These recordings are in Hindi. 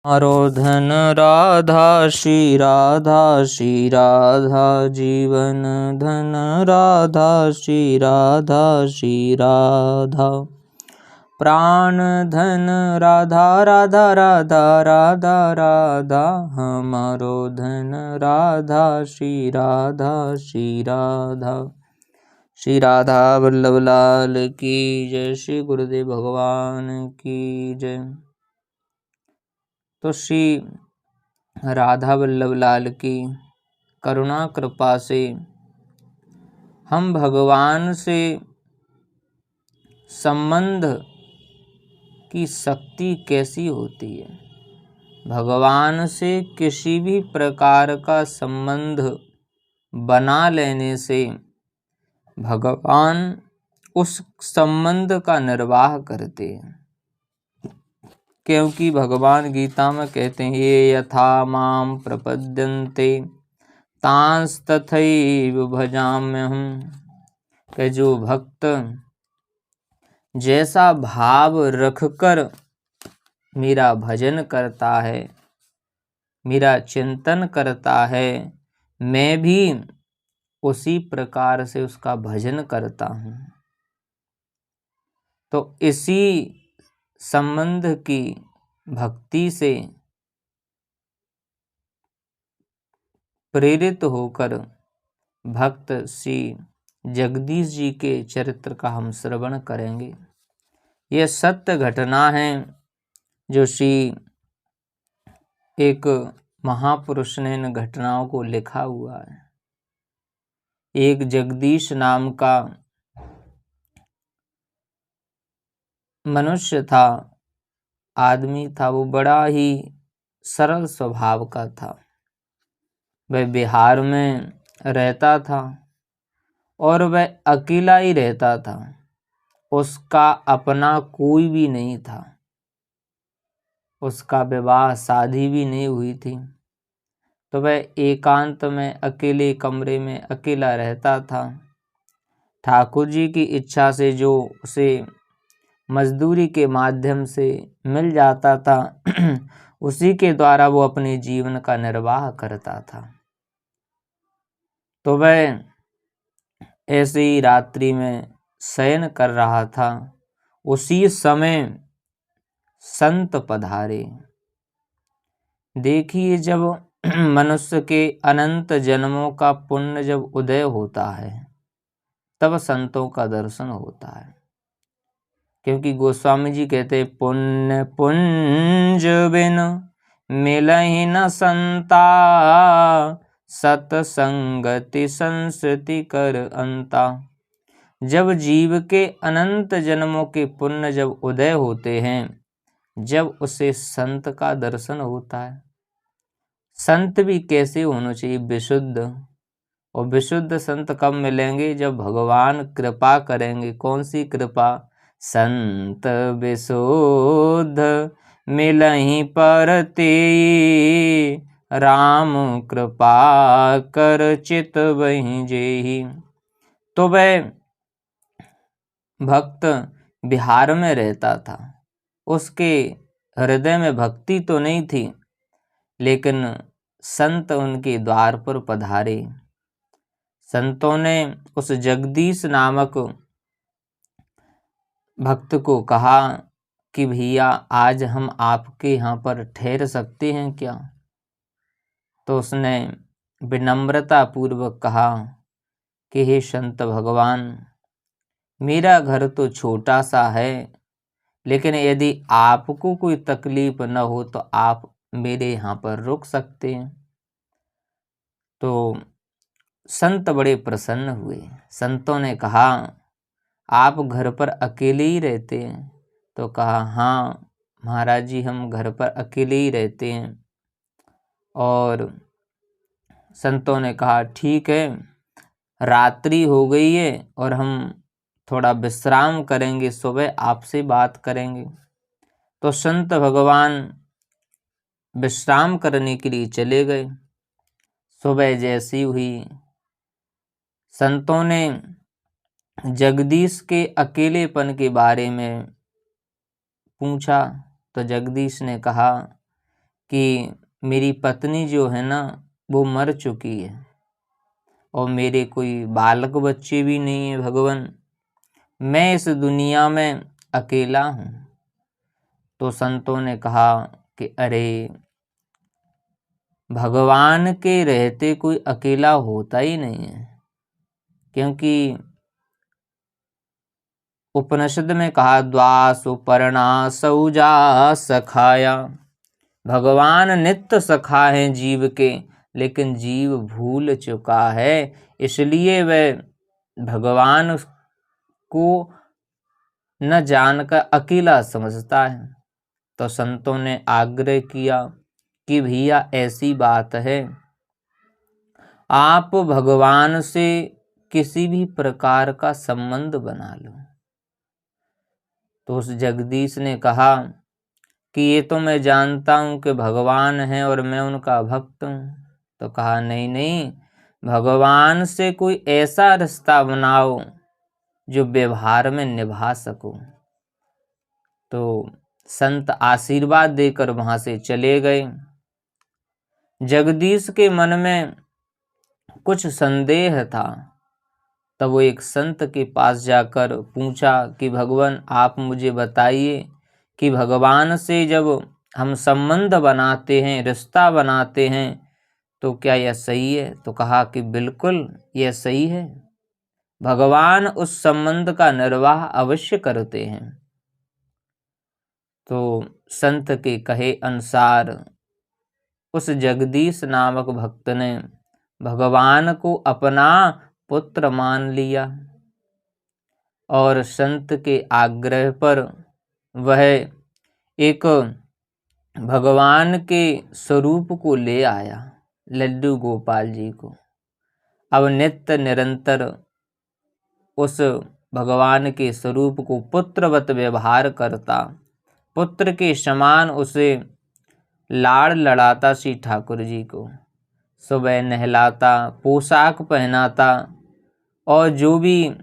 आरोधन राधा श्री राधा, श्री राधा जीवन धन राधा, श्री राधा, श्री राधा प्राण धन राधा, राधा राधा राधा राधा हमारो धन राधा, श्री राधा, श्री राधा। श्री राधा वल्लभ लाल की जय, श्री गुरुदेव भगवान की जय। तो श्री राधा वल्लभ लाल की करुणा कृपा से हम भगवान से संबंध की शक्ति कैसी होती है। भगवान से किसी भी प्रकार का संबंध बना लेने से भगवान उस संबंध का निर्वाह करते हैं, क्योंकि भगवान गीता में कहते हैं ये यथा माम प्रपद्यन्ते तांस तथैव भजाम्यहम्, कि जो भक्त जैसा भाव रखकर मेरा भजन करता है, मेरा चिंतन करता है, मैं भी उसी प्रकार से उसका भजन करता हूँ। तो इसी संबंध की भक्ति से प्रेरित होकर भक्त श्री जगदीश जी के चरित्र का हम श्रवण करेंगे। यह सत्य घटना है जो श्री एक महापुरुष ने इन घटनाओं को लिखा हुआ है। एक जगदीश नाम का मनुष्य था, आदमी था, वो बड़ा ही सरल स्वभाव का था। वह बिहार में रहता था और वह अकेला ही रहता था। उसका अपना कोई भी नहीं था, उसका विवाह शादी भी नहीं हुई थी। तो वह एकांत में अकेले कमरे में अकेला रहता था। ठाकुर जी की इच्छा से जो उसे मजदूरी के माध्यम से मिल जाता था उसी के द्वारा वो अपने जीवन का निर्वाह करता था। तो वह ऐसे ही रात्रि में शयन कर रहा था, उसी समय संत पधारे। देखिए, जब मनुष्य के अनंत जन्मों का पुण्य जब उदय होता है तब संतों का दर्शन होता है, क्योंकि गोस्वामी जी कहते हैं पुण्य पुंज बिन मिलहि न संता, सतसंगति संस्कृति कर अंता। जब जीव के अनंत जन्मों के पुण्य जब उदय होते हैं, जब उसे संत का दर्शन होता है। संत भी कैसे होने चाहिए? विशुद्ध। और विशुद्ध संत कब मिलेंगे? जब भगवान कृपा करेंगे। कौन सी कृपा? संत विशुद्ध मिलहि परते, राम कृपा कर चित वहीं जेहि। तो वह भक्त बिहार में रहता था, उसके हृदय में भक्ति तो नहीं थी, लेकिन संत उनके द्वार पर पधारे। संतों ने उस जगदीश नामक भक्त को कहा कि भैया आज हम आपके यहाँ पर ठहर सकते हैं क्या? तो उसने विनम्रता पूर्वक कहा कि हे संत भगवान, मेरा घर तो छोटा सा है, लेकिन यदि आपको कोई तकलीफ न हो तो आप मेरे यहाँ पर रुक सकते हैं। तो संत बड़े प्रसन्न हुए। संतों ने कहा आप घर पर अकेले ही रहते हैं? तो कहा हाँ महाराज जी, हम घर पर अकेले ही रहते हैं। और संतों ने कहा ठीक है, रात्रि हो गई है और हम थोड़ा विश्राम करेंगे, सुबह आपसे बात करेंगे। तो संत भगवान विश्राम करने के लिए चले गए। सुबह जैसी हुई, संतों ने जगदीश के अकेलेपन के बारे में पूछा। तो जगदीश ने कहा कि मेरी पत्नी जो है ना वो मर चुकी है और मेरे कोई बालक बच्चे भी नहीं है भगवान, मैं इस दुनिया में अकेला हूँ। तो संतों ने कहा कि अरे, भगवान के रहते कोई अकेला होता ही नहीं है, क्योंकि उपनिषद में कहा द्वासु पर्णा सौजा सखाया, भगवान नित्य सखा है जीव के, लेकिन जीव भूल चुका है, इसलिए वह भगवान को न जानकर अकेला समझता है। तो संतों ने आग्रह किया कि भैया ऐसी बात है, आप भगवान से किसी भी प्रकार का संबंध बना लो। तो उस जगदीश ने कहा कि ये तो मैं जानता हूँ कि भगवान हैं और मैं उनका भक्त हूँ। तो कहा नहीं नहीं, भगवान से कोई ऐसा रिश्ता बनाओ जो व्यवहार में निभा सको। तो संत आशीर्वाद देकर वहां से चले गए। जगदीश के मन में कुछ संदेह था, तब वो एक संत के पास जाकर पूछा कि भगवान आप मुझे बताइए कि भगवान से जब हम संबंध बनाते हैं, रिश्ता बनाते हैं, तो क्या यह सही है? तो कहा कि बिल्कुल यह सही है, भगवान उस संबंध का निर्वाह अवश्य करते हैं। तो संत के कहे अनुसार उस जगदीश नामक भक्त ने भगवान को अपना पुत्र मान लिया और संत के आग्रह पर वह एक भगवान के स्वरूप को ले आया, लड्डू गोपाल जी को। अब नित्य निरंतर उस भगवान के स्वरूप को पुत्रवत व्यवहार करता, पुत्र के समान उसे लाड़ लड़ाता श्री ठाकुर जी को। सुबह नहलाता, पोशाक पहनाता और जो भी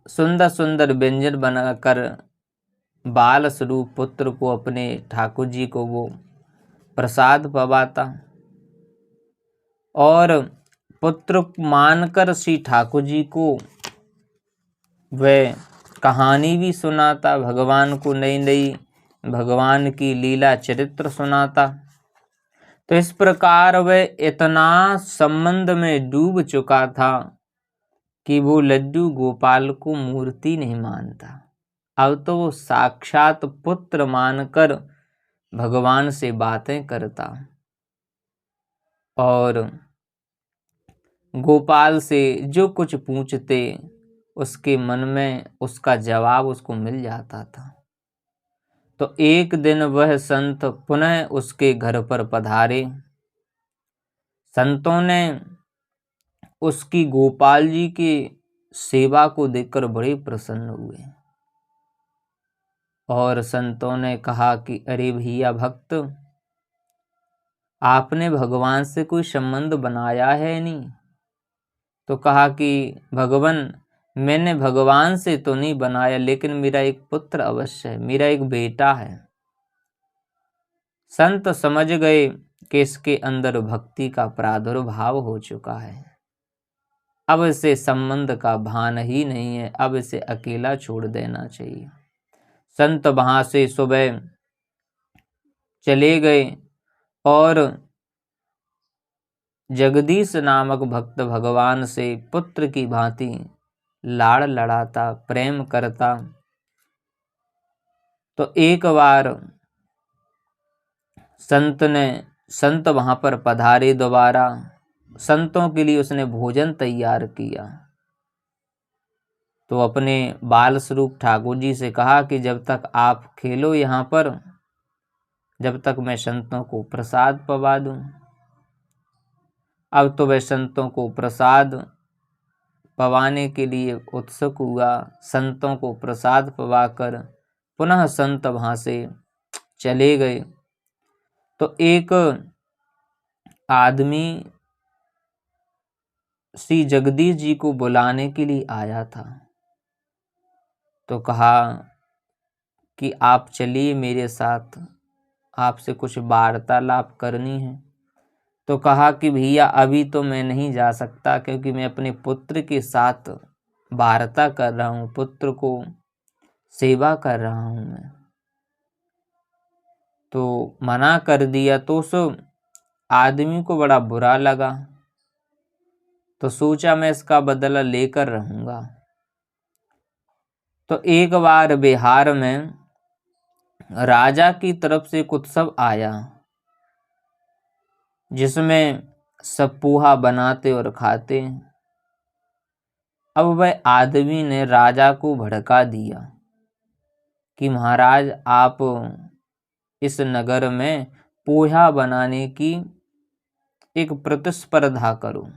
सुंदर सुंदर व्यंजन बनाकर बाल स्वरूप पुत्र को, अपने ठाकुर जी को वो प्रसाद पवाता और पुत्र मानकर श्री ठाकुर जी को वह कहानी भी सुनाता, भगवान को नई नई भगवान की लीला चरित्र सुनाता। तो इस प्रकार वह इतना संबंध में डूब चुका था कि वो लड्डू गोपाल को मूर्ति नहीं मानता, अब तो वो साक्षात पुत्र मानकर भगवान से बातें करता और गोपाल से जो कुछ पूछते उसके मन में उसका जवाब उसको मिल जाता था। तो एक दिन वह संत पुनः उसके घर पर पधारे। संतों ने उसकी गोपाल जी की सेवा को देखकर बड़े प्रसन्न हुए और संतों ने कहा कि अरे भैया भक्त, आपने भगवान से कोई संबंध बनाया है नहीं? तो कहा कि भगवान, मैंने भगवान से तो नहीं बनाया, लेकिन मेरा एक पुत्र अवश्य है, मेरा एक बेटा है। संत समझ गए कि इसके अंदर भक्ति का प्रादुर्भाव हो चुका है, अब इसे संबंध का भान ही नहीं है, अब इसे अकेला छोड़ देना चाहिए। संत वहां से सुबह चले गए और जगदीश नामक भक्त भगवान से पुत्र की भांति लाड़ लड़ाता, प्रेम करता। तो एक बार संत वहां पर पधारे दोबारा, संतों के लिए उसने भोजन तैयार किया। तो अपने बाल स्वरूप ठाकुर जी से कहा कि जब तक आप खेलो यहाँ पर, जब तक मैं संतों को प्रसाद पवा दूं। अब तो वह संतों को प्रसाद पवाने के लिए उत्सुक हुआ। संतों को प्रसाद पवाकर पुनः संत वहां से चले गए। तो एक आदमी श्री जगदीश जी को बुलाने के लिए आया था। तो कहा कि आप चलिए मेरे साथ, आपसे कुछ वार्तालाप करनी है। तो कहा कि भैया अभी तो मैं नहीं जा सकता, क्योंकि मैं अपने पुत्र के साथ वार्ता कर रहा हूँ, पुत्र को सेवा कर रहा हूँ मैं। तो मना कर दिया। तो उस आदमी को बड़ा बुरा लगा, तो सोचा मैं इसका बदला लेकर रहूंगा। तो एक बार बिहार में राजा की तरफ से एक उत्सव आया, जिसमें सब पोहा बनाते और खाते। अब वह आदमी ने राजा को भड़का दिया कि महाराज आप इस नगर में पोहा बनाने की एक प्रतिस्पर्धा करो,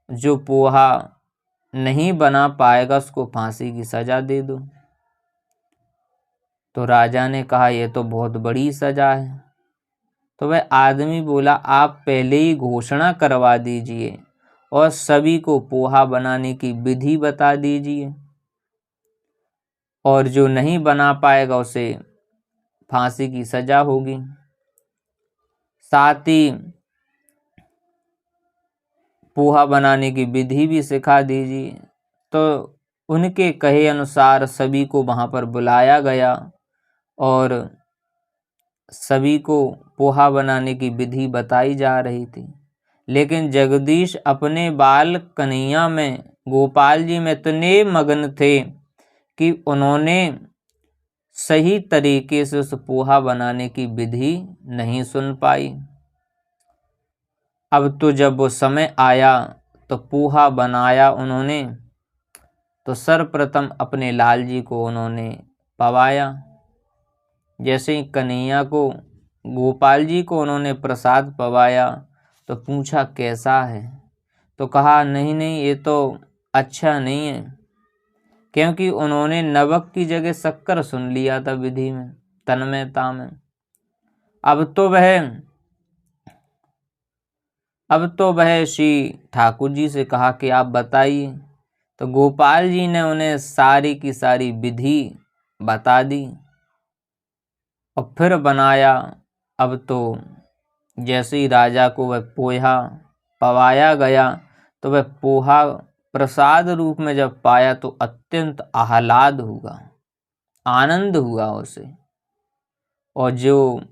जो पोहा नहीं बना पाएगा उसको फांसी की सजा दे दो। तो राजा ने कहा यह तो बहुत बड़ी सजा है। तो वह आदमी बोला आप पहले ही घोषणा करवा दीजिए और सभी को पोहा बनाने की विधि बता दीजिए, और जो नहीं बना पाएगा उसे फांसी की सजा होगी। साथ ही पोहा बनाने की विधि भी सिखा दीजिए। तो उनके कहे अनुसार सभी को वहां पर बुलाया गया और सभी को पोहा बनाने की विधि बताई जा रही थी। लेकिन जगदीश अपने बाल कन्हैया में, गोपाल जी में इतने मग्न थे कि उन्होंने सही तरीके से उस पोहा बनाने की विधि नहीं सुन पाई। अब तो जब वो समय आया तो पोहा बनाया उन्होंने, तो सर्वप्रथम अपने लाल जी को उन्होंने पवाया। जैसे ही कन्हैया को, गोपाल जी को उन्होंने प्रसाद पवाया तो पूछा कैसा है, तो कहा नहीं नहीं ये तो अच्छा नहीं है, क्योंकि उन्होंने नमक की जगह शक्कर सुन लिया था विधि में, तन्मयता में। अब तो वह श्री ठाकुर जी से कहा कि आप बताइए। तो गोपाल जी ने उन्हें सारी की सारी विधि बता दी और फिर बनाया। अब तो जैसे ही राजा को वह पोहा पवाया गया तो वह पोहा प्रसाद रूप में जब पाया तो अत्यंत आह्लाद हुआ, आनंद हुआ उसे। और जो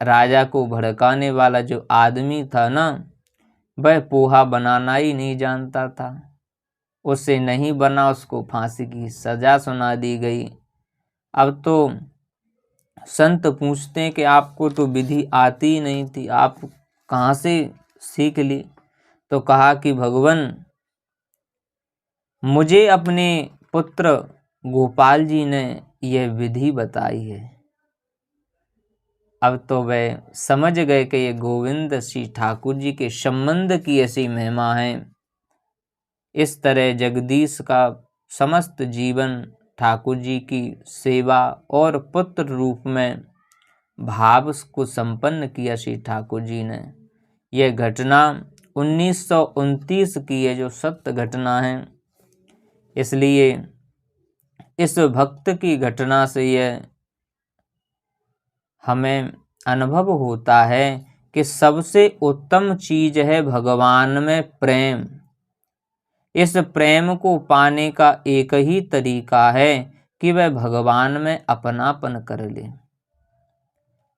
राजा को भड़काने वाला जो आदमी था ना, वह पोहा बनाना ही नहीं जानता था, उससे नहीं बना, उसको फांसी की सजा सुना दी गई। अब तो संत पूछते हैं कि आपको तो विधि आती ही नहीं थी, आप कहाँ से सीख ली? तो कहा कि भगवान मुझे अपने पुत्र गोपाल जी ने यह विधि बताई है। अब तो वे समझ गए कि ये गोविंद श्री ठाकुर जी के संबंध की ऐसी महिमा है। इस तरह जगदीश का समस्त जीवन ठाकुर जी की सेवा और पुत्र रूप में भाव को संपन्न किया श्री ठाकुर जी ने। यह घटना 1929 की है, जो सत्य घटना है। इसलिए इस भक्त की घटना से यह हमें अनुभव होता है कि सबसे उत्तम चीज है भगवान में प्रेम। इस प्रेम को पाने का एक ही तरीका है कि वह भगवान में अपनापन कर ले।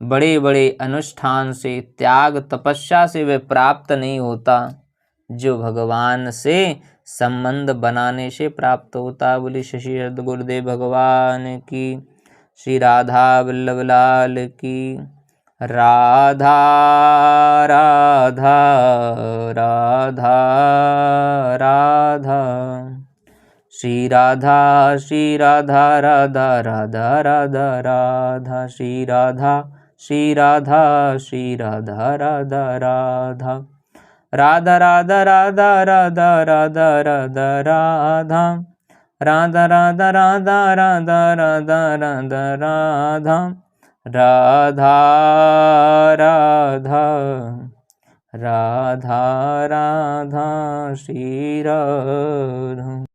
बड़े बड़े अनुष्ठान से, त्याग तपस्या से वह प्राप्त नहीं होता, जो भगवान से संबंध बनाने से प्राप्त होता। बोली शशि गुरुदेव भगवान की, श्री राधा वल्लभ लाल की। राधा राधा राधा राधा, श्री राधा राधा राधा राधा राधा, श्री राधा राधा राधा राधा, राधा राधा राधा राधा राधा राधा राधा, राधा राधा राधा राधा राधा राधा राधा, राधा राधा राधा राधा, श्री राधा।